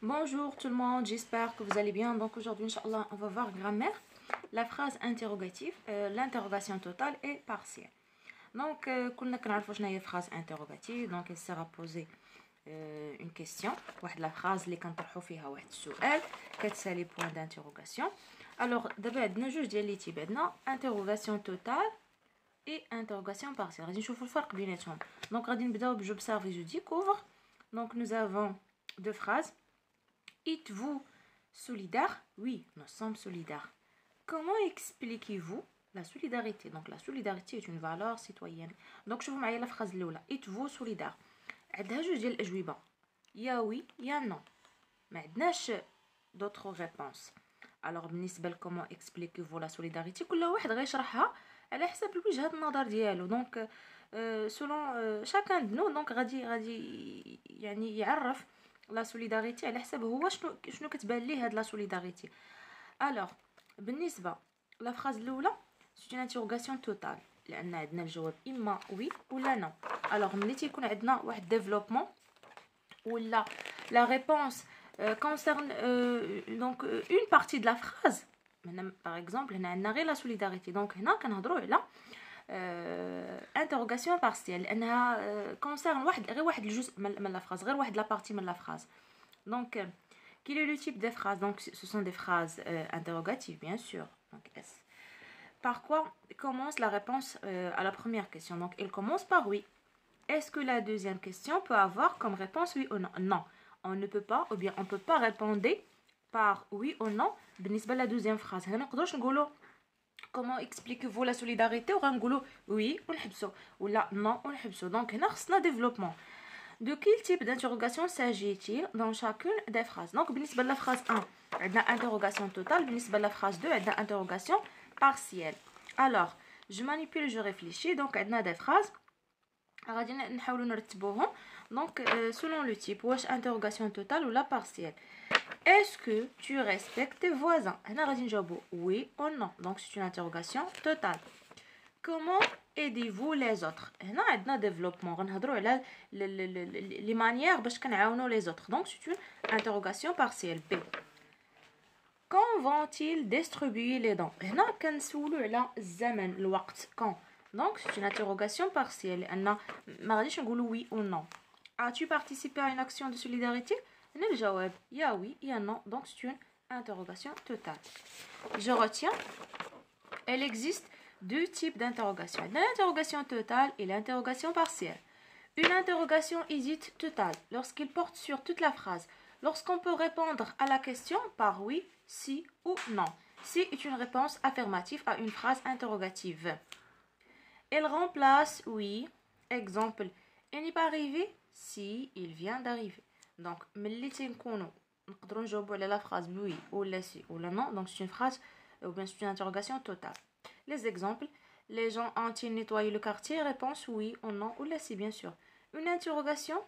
Bonjour tout le monde, j'espère que vous allez bien. Donc aujourd'hui, Inch'Allah, on va voir grammaire, la phrase interrogative, l'interrogation totale et partielle. Donc, كلنا كنعرفوا شنو هي phrase interrogative. Donc, elle sert à poser une question. واحد la phrase اللي كنطرحوا فيها واحد السؤال كتسالي point d'interrogation. Alors, دابا عندنا جوج ديال لي تيب، عندنا interrogation totale et interrogation partielle. غادي نشوفوا الفرق بيناتهم. Donc, غادي نبداو ب j'observe et je découvre. Donc, nous avons deux phrases. Êtes-vous solidaire? Oui, nous sommes solidaires. Comment expliquez-vous la solidarité? Donc la solidarité est une valeur citoyenne. Donc شوفوا معايا la phrase الأولى. Êtes-vous solidaire? عندها جوج ديال الأجوبة. يا oui يا non. ما عندناش d'autres réponses. Alors بالنسبة ل comment expliquez-vous la solidarité كل واحد غيشرحها على حسب وجهة النظر ديالو. Donc selon chacun de nous donc غادي يعني يعرف لا سوليداريتي على حسب هو شنو كتبان ليه هاد لا سوليداريتي. الوغ بالنسبه لا فراز الاولى سي اون انتروغاسيون توتال لان عندنا الجواب اما وي ولا نو. الوغ ملي تيكون عندنا واحد ديفلوبمون ولا لا ريبونس كونسيرن دونك اون بارتي د لا فراز. هنا باغ اكزومبل هنا عندنا غير لا سوليداريتي، دونك هنا كنهضروا على interrogation partielle لانها concerne غير واحد الجزء من لا فراز، غير واحد لا بارتي من لا فراز. Donc quel est le type des phrases? Donc ce sont des phrases interrogatives bien sûr. Donc S. Par quoi commence la réponse à la première question? Donc elle commence par oui. Est-ce que la deuxième question peut avoir comme réponse oui ou non? Non, on ne peut pas, ou bien on peut pas répondre par oui ou non بالنسبة la deuxième phrase. هنا نقدروش نقولوا comment expliquez-vous la solidarité وغنقولوا oui ونحبسوا ولا non ونحبسوا. donc هنا خصنا développement. De quel type d'interrogation s'agit-il dans chacune des phrases? donc بالنسبة la phrase 1 عندنا interrogation totale، بالنسبة la phrase 2 عندنا interrogation partielle. alors je manipule, je réfléchis. donc عندنا des phrases غادي نحاولوا نرتبوهم. donc selon le type واش interrogation totale ولا partielle. Est-ce que tu respectes tes voisins? هنا غادي نجاوبوا oui ou non. donc c'est une interrogation totale. Comment aidez-vous les autres? هنا عندنا développement غنهضروا على les manières باش كنعاونوا les autres. donc c'est une interrogation partielle. B. Quand vont-ils distribuer les dons? هنا كنسولوا على الزمن الوقت quand. donc c'est une interrogation partielle لان ما غاديش نقولوا oui ou non. As-tu participé à une action de solidarité? هنا الجواب يا oui يا non. donc c'est une interrogation totale. Je retiens, il existe deux types d'interrogation. L'interrogation totale et l'interrogation partielle. Une interrogation est dite totale lorsqu'il porte sur toute la phrase, lorsqu'on peut répondre à la question par oui, si ou non. Si est une réponse affirmative à une phrase interrogative. Elle remplace oui. Exemple, il n'est pas arrivé si il vient d'arriver. donc ملي تنكونوا نقدروا نجاوبوا على لا phrase oui ولا si ولا non. donc c'est une phrase ou bien c'est une interrogation totale. les exemples: les gens ont-ils nettoyé le quartier? réponse oui ou non ou là si bien sûr. une interrogation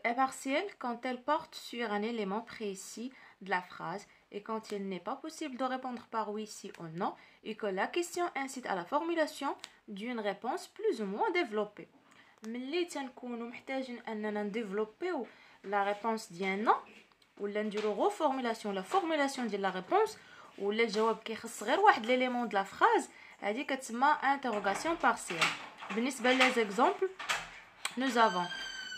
est partielle quand elle porte sur un élément précis de la phrase et quand il n'est pas possible de répondre par oui, si ou non et que la question incite à la formulation d'une réponse plus ou moins développée. ملي تنكونوا محتاجين اننا نديفلوبيو لا ريبونس ديالنا ولا نديرو reformulation لا فورمولاسيون ديال لا ريبونس ولا الجواب كيخص غير واحد ليليمون د لا فراز، هذه كتسمى interrogation partielle. بالنسبه لي زيكزامبل nous avons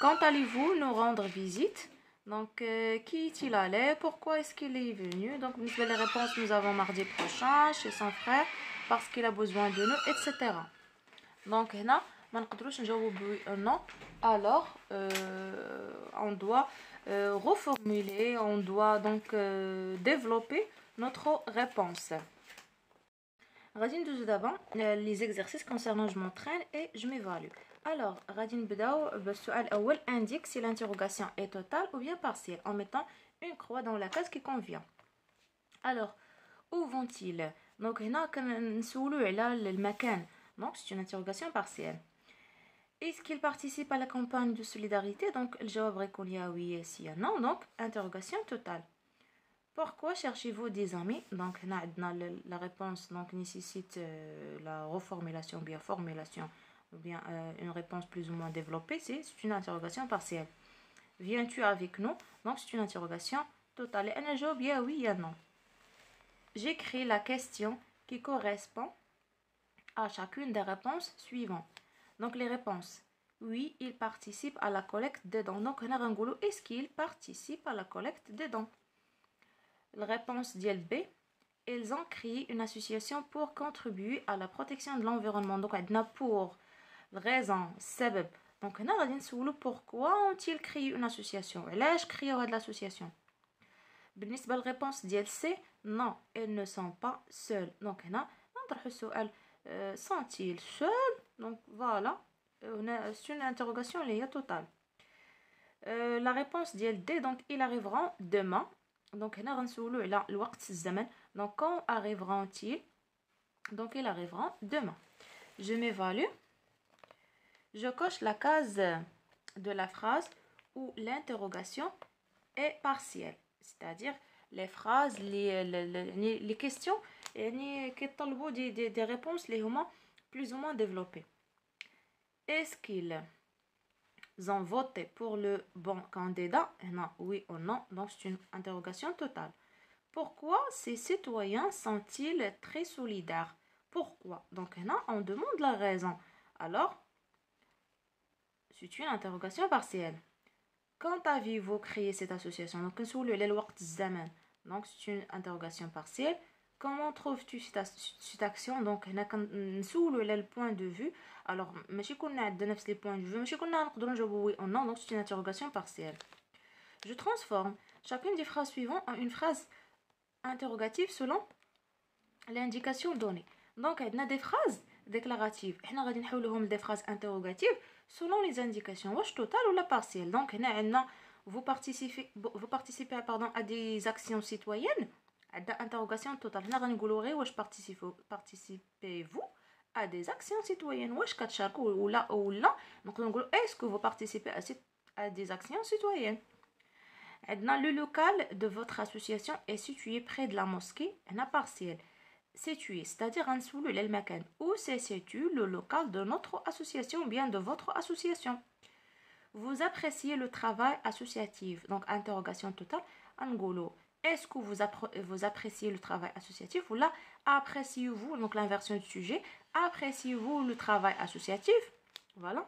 quand allez-vous nous rendre visite? donc qui est-il allé? pourquoi est-ce qu'il est venu? donc بالنسبه لي réponse nous avons mardi prochain chez son frère parce qu'il a besoin de nous etc. donc هنا ما نقدروش نجاوبوا بوي او نو. alors on doit reformuler, on doit donc développer notre réponse. غادي ندوزو دابا les exercices concernant je m'entraîne et je m'évalue. alors غادي نبداو بالسؤال الاول. indique si l'interrogation est totale ou bien partielle en mettant une croix dans la case qui convient. alors où vont-ils? donc هنا كنسولو على المكان. donc c'est une interrogation partielle. Est-ce qu'il participe à la campagne de solidarité? donc الجواب غيكون يا oui si يا non. donc interrogation totale. Pourquoi cherchez-vous des amis? donc هنا عندنا la réponse donc nécessite la reformulation bien formulation ou bien une réponse plus ou moins développée, c'est une interrogation partielle. Viens-tu avec nous? Donc c'est une interrogation totale. Et un job, yeah, oui, yeah, non. J'écris la question qui correspond à chacune des réponses suivantes. Donc les réponses. Oui, il participe à la collecte des dons. Donc on a un est-ce qu'il participe à la collecte des dons? La réponse d'IL B. Ils ont créé une association pour contribuer à la protection de l'environnement. Donc on a pour raison, sabab. Donc on a dit pourquoi ont-ils créé une association? علاش créé l'association? بالنسبة للريبونس ديال C, non, ils ne sont pas seuls. Donc هنا نطرحوا السؤال sont-ils seuls? Donc voilà, c'est une interrogation liée totale. La réponse ديال D, donc ils arriveront demain. Donc هنا غنسولو على الوقت الزمن. Donc quand arriveront-ils? Donc ils arriveront demain. Je m'évalue. Je coche la case de la phrase où l'interrogation est partielle. C'est-à-dire les phrases, les questions qui طلبوا des réponses les هما plus ou moins développées. Est-ce qu'ils ont voté pour le bon candidat? Non, oui ou non. Donc c'est une interrogation totale. Pourquoi ces citoyens sont-ils très solidaires? Pourquoi? Donc là, on demande la raison. Alors, c'est une interrogation partielle. Quand avez-vous créé cette association? Donc, c'est une interrogation partielle. Comment trouves-tu cette action? Donc, le point de vue. Alors, ماشي كنا عندنا نفس les points de vue, ماشي كنا نقدروا نجاوبوا oui ou non. Donc, c'est une interrogation partielle. Je transforme chacune des phrases suivantes en une phrase interrogative selon l'indication donnée. Donc, on a des phrases déclaratives. On va نحولهم des phrases interrogatives selon les indications. واش total ou la partielle. Donc, هنا vous participez à des actions citoyennes. Interrogation totale. هنا غنقولوا غير واش participez-vous à des actions citoyennes. واش كتشاركوا ولا نقدروا نقولوا est-ce que vous participez à des actions citoyennes. Le local de votre association est situé près de la mosquée. هنا partielle. Situé, c'est-à-dire en dessous le makan. Où se situe le local de notre association ou bien de votre association? Vous appréciez le travail associatif. Donc, interrogation totale. Angolo. Est-ce que vous appréciez le travail associatif? Ou là, appréciez-vous, donc l'inversion du sujet, appréciez-vous le travail associatif? Voilà.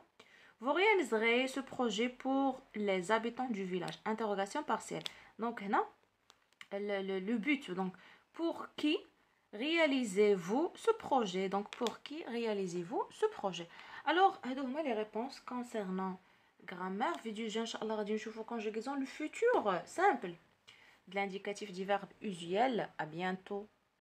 Vous réaliserez ce projet pour les habitants du village. Interrogation partielle. Donc, là, le but, donc, pour qui réalisez-vous ce projet? Donc, pour qui réalisez-vous ce projet? Alors, donne-moi les réponses concernant grammaire. Vidéo, Inch'Allah, غادي نشوفوا conjugaison le futur simple de l'indicatif du verbe usuel. À bientôt.